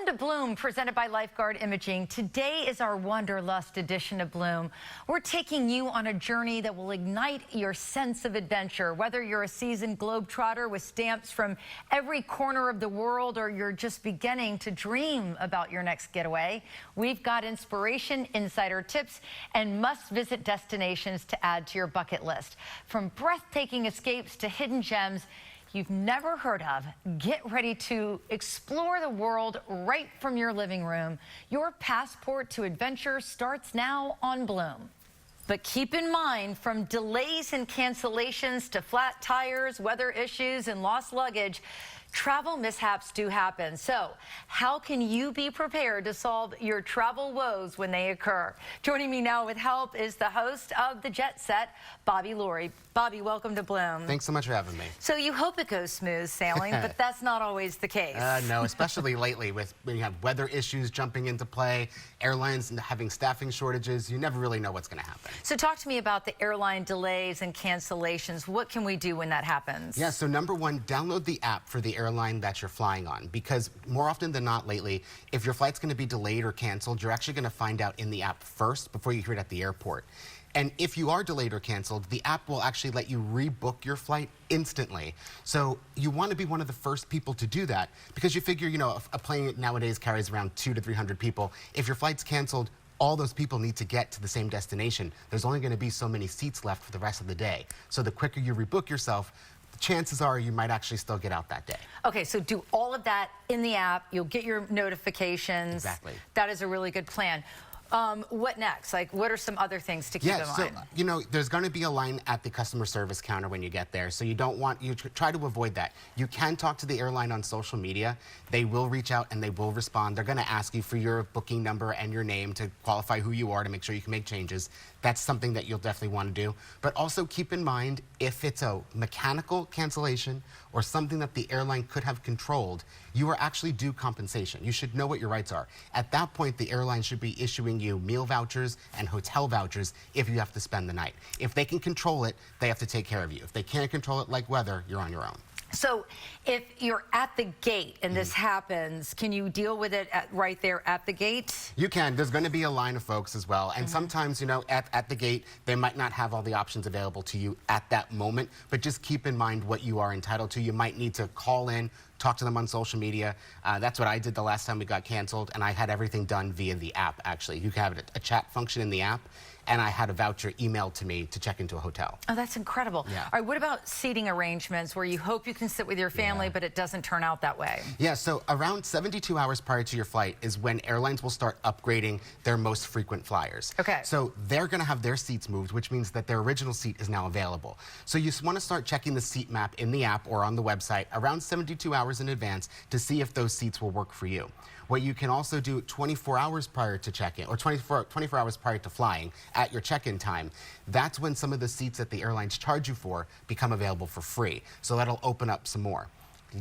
to Bloom, presented by Lifeguard Imaging. Today is our Wanderlust edition of Bloom. We're taking you on a journey that will ignite your sense of adventure. Whether you're a seasoned globetrotter with stamps from every corner of the world, or you're just beginning to dream about your next getaway, we've got inspiration, insider tips, and must-visit destinations to add to your bucket list. From breathtaking escapes to hidden gems you've never heard of, get ready to explore the world right from your living room. Your passport to adventure starts now on Bloom. But keep in mind, from delays and cancellations to flat tires, weather issues, and lost luggage, travel mishaps do happen. So how can you be prepared to solve your travel woes when they occur? Joining me now with help is the host of The Jet Set, Bobby Laurie. Bobby, welcome to Bloom. Thanks so much for having me. So you hope it goes smooth sailing, but that's not always the case. No, especially lately when you have weather issues jumping into play, airlines having staffing shortages, you never really know what's going to happen. So talk to me about the airline delays and cancellations. What can we do when that happens? Yeah, so number one, download the app for the airline that you're flying on, because more often than not lately, if your flight's going to be delayed or canceled, you're actually going to find out in the app first before you hear it at the airport. And if you are delayed or canceled, the app will actually let you rebook your flight instantly. So you want to be one of the first people to do that, because you figure, you know, a plane nowadays carries around 200 to 300 people. If your flight's canceled, all those people need to get to the same destination. There's only going to be so many seats left for the rest of the day. So the quicker you rebook yourself, the chances are you might actually still get out that day. Okay, so do all of that in the app. You'll get your notifications. Exactly. That is a really good plan. What next? Like, what are some other things to keep in mind? So, you know, there's going to be a line at the customer service counter when you get there, so you try to avoid that. You can talk to the airline on social media. They will reach out and they will respond. They're going to ask you for your booking number and your name to qualify who you are, to make sure you can make changes. That's something that you'll definitely want to do. But also keep in mind, if it's a mechanical cancellation or something that the airline could have controlled, you are actually due compensation. You should know what your rights are. At that point, the airline should be issuing you meal vouchers and hotel vouchers if you have to spend the night. If they can control it, they have to take care of you. If they can't control it, like weather, you're on your own. So if you're at the gate and this happens, can you deal with it right there at the gate? You can. There's going to be a line of folks as well. And sometimes, you know, at the gate, they might not have all the options available to you at that moment. But just keep in mind what you are entitled to. You might need to call in, talk to them on social media. That's what I did the last time we got canceled, and I had everything done via the app, actually. You can have a chat function in the app, and I had a voucher emailed to me to check into a hotel. Oh, that's incredible. Yeah. All right, what about seating arrangements where you hope you can sit with your family, but it doesn't turn out that way? Yeah, so around 72 hours prior to your flight is when airlines will start upgrading their most frequent flyers. Okay. So they're going to have their seats moved, which means that their original seat is now available. So you want to start checking the seat map in the app or on the website around 72 hours in advance to see if those seats will work for you. What you can also do 24 hours prior to check-in, or 24 hours prior to flying at your check-in time, that's when some of the seats that the airlines charge you for become available for free. So that'll open up some more.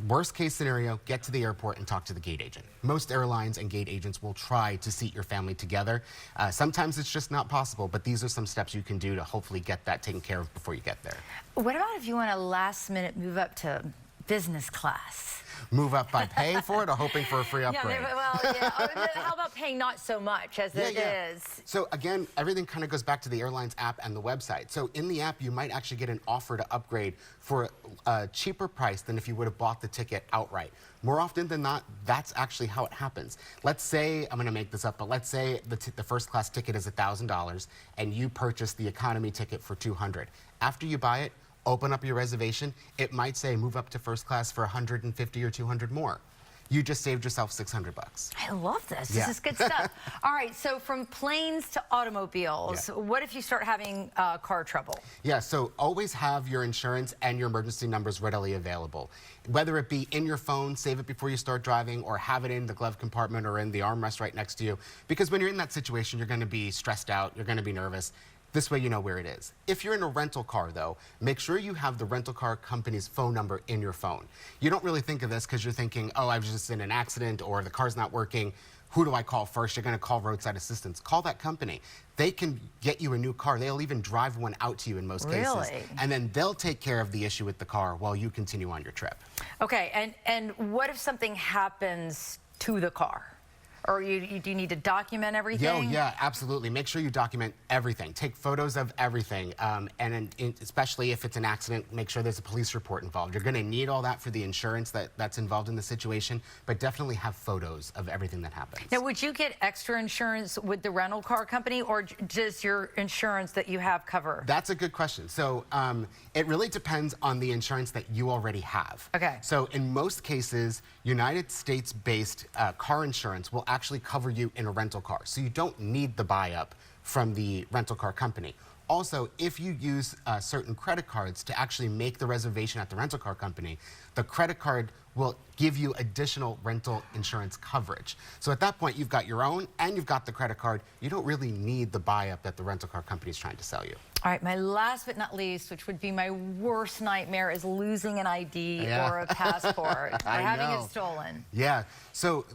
Worst case scenario, get to the airport and talk to the gate agent. Most airlines and gate agents will try to seat your family together. Sometimes it's just not possible, but these are some steps you can do to hopefully get that taken care of before you get there. What about if you want a last-minute move up to business class? Move up by paying for it or hoping for a free upgrade? How about paying not so much as it is? So again, everything kind of goes back to the airline's app and the website. So in the app, you might actually get an offer to upgrade for a cheaper price than if you would have bought the ticket outright. More often than not, that's actually how it happens. Let's say, I'm going to make this up, but let's say the first class ticket is $1,000 and you purchase the economy ticket for $200. After you buy it, open up your reservation, it might say move up to first class for 150 or 200 more. You just saved yourself $600. I love this. This is good stuff. All right, so from planes to automobiles, what if you start having car trouble? Yeah, so always have your insurance and your emergency numbers readily available. Whether it be in your phone, save it before you start driving, or have it in the glove compartment or in the armrest right next to you. Because when you're in that situation, you're going to be stressed out, you're going to be nervous. This way you know where it is. If you're in a rental car, though, make sure you have the rental car company's phone number in your phone. You don't really think of this because you're thinking, oh, I was just in an accident or the car's not working. Who do I call first? You're going to call roadside assistance. Call that company. They can get you a new car. They'll even drive one out to you in most cases. And then they'll take care of the issue with the car while you continue on your trip. Okay, and what if something happens to the car? Or do you need to document everything? Yeah, absolutely. Make sure you document everything. Take photos of everything. Especially if it's an accident, make sure there's a police report involved. You're going to need all that for the insurance that's involved in the situation, but definitely have photos of everything that happens. Now, would you get extra insurance with the rental car company, or does your insurance that you have cover? That's a good question. So it really depends on the insurance that you already have. Okay. So in most cases, United States-based car insurance will actually cover you in a rental car. So you don't need the buy-up from the rental car company. Also, if you use certain credit cards to actually make the reservation at the rental car company, the credit card will give you additional rental insurance coverage. So at that point, you've got your own and you've got the credit card. You don't really need the buy-up that the rental car company is trying to sell you. All right, my last but not least, which would be my worst nightmare, is losing an ID or a passport or having it stolen. Yeah. So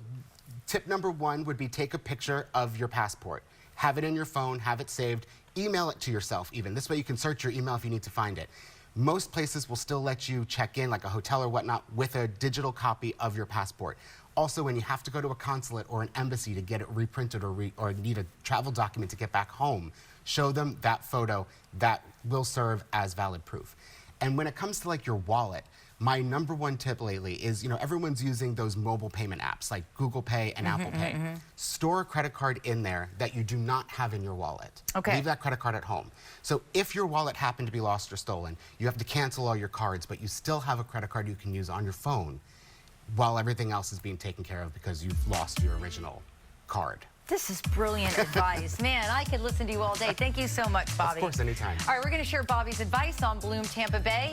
tip number one would be take a picture of your passport. Have it in your phone, have it saved, email it to yourself even. This way you can search your email if you need to find it. Most places will still let you check in, like a hotel or whatnot, with a digital copy of your passport. Also, when you have to go to a consulate or an embassy to get it reprinted or need a travel document to get back home, show them that photo. That will serve as valid proof. And when it comes to like your wallet, my number one tip lately is, everyone's using those mobile payment apps like Google Pay and Apple Pay. Store a credit card in there that you do not have in your wallet. Okay. Leave that credit card at home. So if your wallet happened to be lost or stolen, you have to cancel all your cards, but you still have a credit card you can use on your phone while everything else is being taken care of because you've lost your original card. This is brilliant advice. Man, I could listen to you all day. Thank you so much, Bobby. Of course, anytime. All right, we're going to share Bobby's advice on Bloom Tampa Bay.